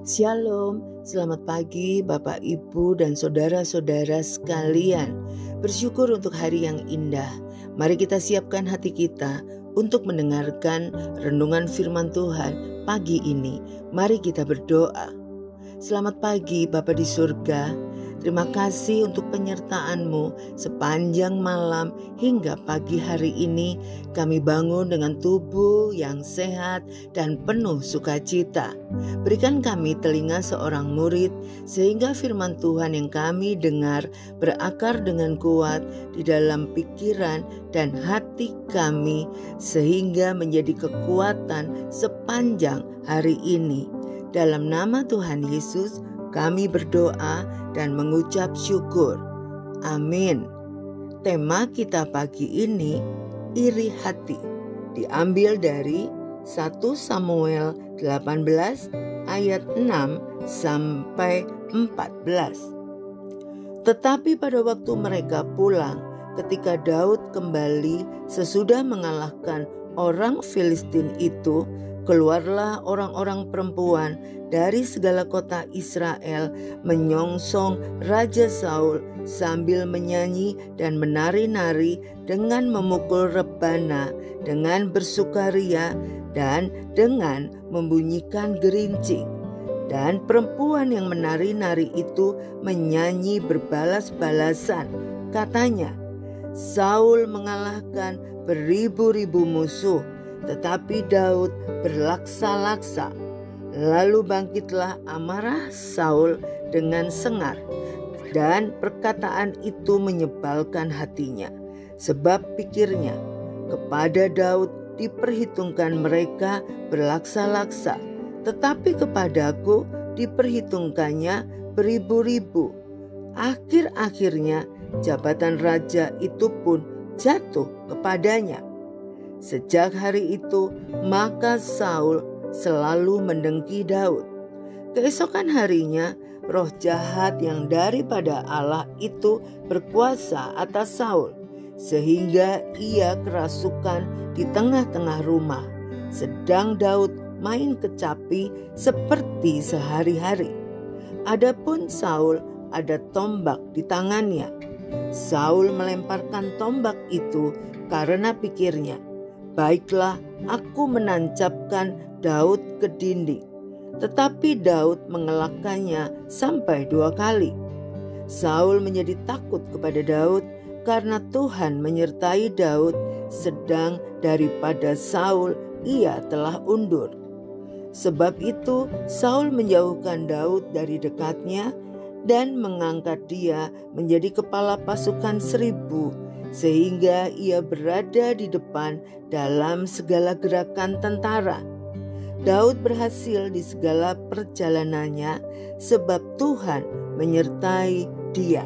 Shalom, selamat pagi Bapak Ibu dan saudara-saudara sekalian. Bersyukur untuk hari yang indah. Mari kita siapkan hati kita untuk mendengarkan renungan firman Tuhan pagi ini. Mari kita berdoa. Selamat pagi Bapa di surga. Terima kasih untuk penyertaan-Mu sepanjang malam hingga pagi hari ini. Kami bangun dengan tubuh yang sehat dan penuh sukacita. Berikan kami telinga seorang murid sehingga firman Tuhan yang kami dengar berakar dengan kuat di dalam pikiran dan hati kami sehingga menjadi kekuatan sepanjang hari ini. Dalam nama Tuhan Yesus kami berdoa dan mengucap syukur. Amin. Tema kita pagi ini, iri hati, diambil dari 1 Samuel 18 ayat 6 sampai 14. Tetapi pada waktu mereka pulang, ketika Daud kembali sesudah mengalahkan orang Filistin itu, keluarlah orang-orang perempuan dari segala kota Israel menyongsong Raja Saul sambil menyanyi dan menari-nari dengan memukul rebana, dengan bersukaria dan dengan membunyikan gerincing. Dan perempuan yang menari-nari itu menyanyi berbalas-balasan. Katanya, Saul mengalahkan beribu-ribu musuh, tetapi Daud berlaksa-laksa. Lalu bangkitlah amarah Saul dengan sengat, dan perkataan itu menyebalkan hatinya. Sebab pikirnya, kepada Daud diperhitungkan mereka berlaksa-laksa, tetapi kepadaku diperhitungkannya beribu-ribu. Akhir-akhirnya jabatan raja itu pun jatuh kepadanya. Sejak hari itu, maka Saul selalu mendengki Daud. Keesokan harinya, roh jahat yang daripada Allah itu berkuasa atas Saul, sehingga ia kerasukan di tengah-tengah rumah, sedang Daud main kecapi seperti sehari-hari. Adapun Saul ada tombak di tangannya. Saul melemparkan tombak itu karena pikirnya, baiklah, aku menancapkan Daud ke dinding. Tetapi Daud mengelakkannya sampai 2 kali. Saul menjadi takut kepada Daud karena Tuhan menyertai Daud, sedang daripada Saul ia telah undur. Sebab itu Saul menjauhkan Daud dari dekatnya dan mengangkat dia menjadi kepala pasukan 1000, sehingga ia berada di depan dalam segala gerakan tentara. Daud berhasil di segala perjalanannya sebab Tuhan menyertai dia.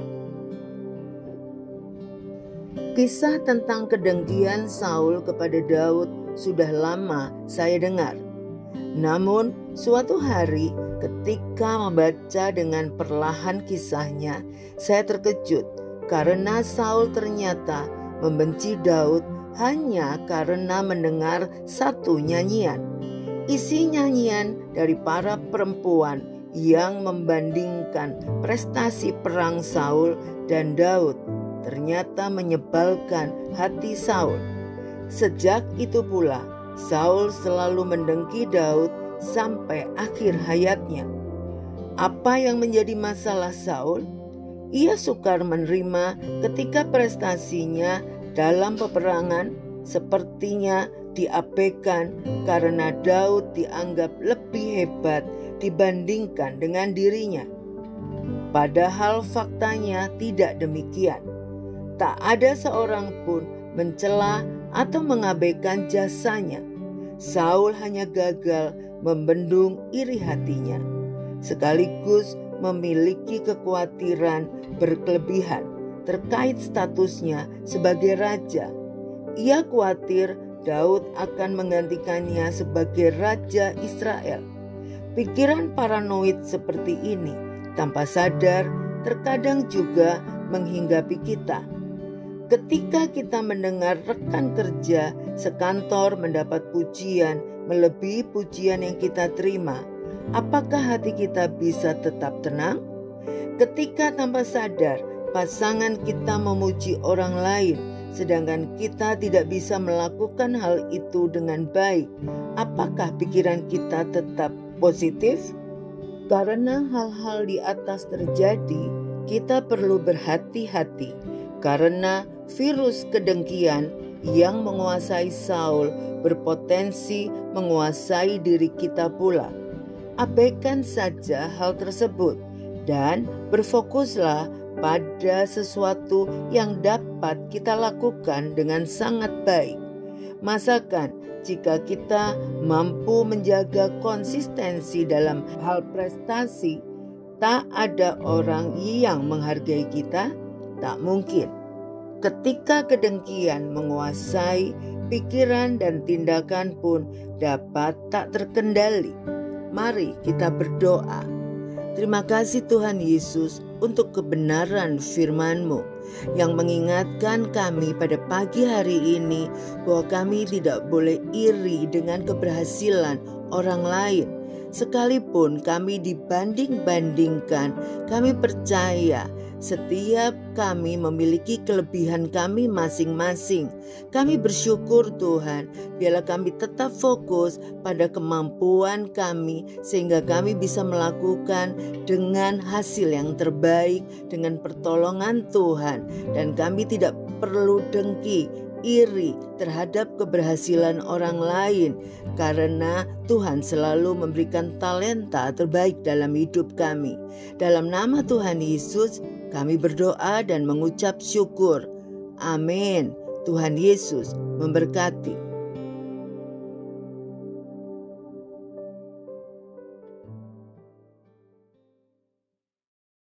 Kisah tentang kedengkian Saul kepada Daud sudah lama saya dengar. Namun suatu hari ketika membaca dengan perlahan kisahnya, saya terkejut karena Saul ternyata membenci Daud hanya karena mendengar satu nyanyian. Isi nyanyian dari para perempuan yang membandingkan prestasi perang Saul dan Daud ternyata menyebalkan hati Saul. Sejak itu pula, Saul selalu mendengki Daud sampai akhir hayatnya. Apa yang menjadi masalah Saul? Ia sukar menerima ketika prestasinya dalam peperangan sepertinya diabaikan karena Daud dianggap lebih hebat dibandingkan dengan dirinya. Padahal faktanya tidak demikian. Tak ada seorang pun mencela atau mengabaikan jasanya. Saul hanya gagal membendung iri hatinya, sekaligus memiliki kekhawatiran berkelebihan terkait statusnya sebagai raja. Ia khawatir Daud akan menggantikannya sebagai raja Israel. Pikiran paranoid seperti ini tanpa sadar terkadang juga menghinggapi kita. Ketika kita mendengar rekan kerja sekantor mendapat pujian melebihi pujian yang kita terima, apakah hati kita bisa tetap tenang? Ketika tanpa sadar pasangan kita memuji orang lain, sedangkan kita tidak bisa melakukan hal itu dengan baik, apakah pikiran kita tetap positif? Karena hal-hal di atas terjadi, kita perlu berhati-hati karena virus kedengkian yang menguasai Saul berpotensi menguasai diri kita pula. Abaikan saja hal tersebut dan berfokuslah pada sesuatu yang dapat kita lakukan dengan sangat baik. Masakan jika kita mampu menjaga konsistensi dalam hal prestasi, tak ada orang yang menghargai kita? Tak mungkin. Ketika kedengkian menguasai pikiran dan tindakan pun dapat tak terkendali. Mari kita berdoa. Terima kasih Tuhan Yesus untuk kebenaran firman-Mu yang mengingatkan kami pada pagi hari ini bahwa kami tidak boleh iri dengan keberhasilan orang lain. Sekalipun kami dibanding-bandingkan, kami percaya setiap kami memiliki kelebihan kami masing-masing. Kami bersyukur Tuhan, biarlah kami tetap fokus pada kemampuan kami sehingga kami bisa melakukan dengan hasil yang terbaik dengan pertolongan Tuhan. Dan kami tidak perlu dengki, iri terhadap keberhasilan orang lain karena Tuhan selalu memberikan talenta terbaik dalam hidup kami. Dalam nama Tuhan Yesus kami berdoa dan mengucap syukur. Amin. Tuhan Yesus memberkati.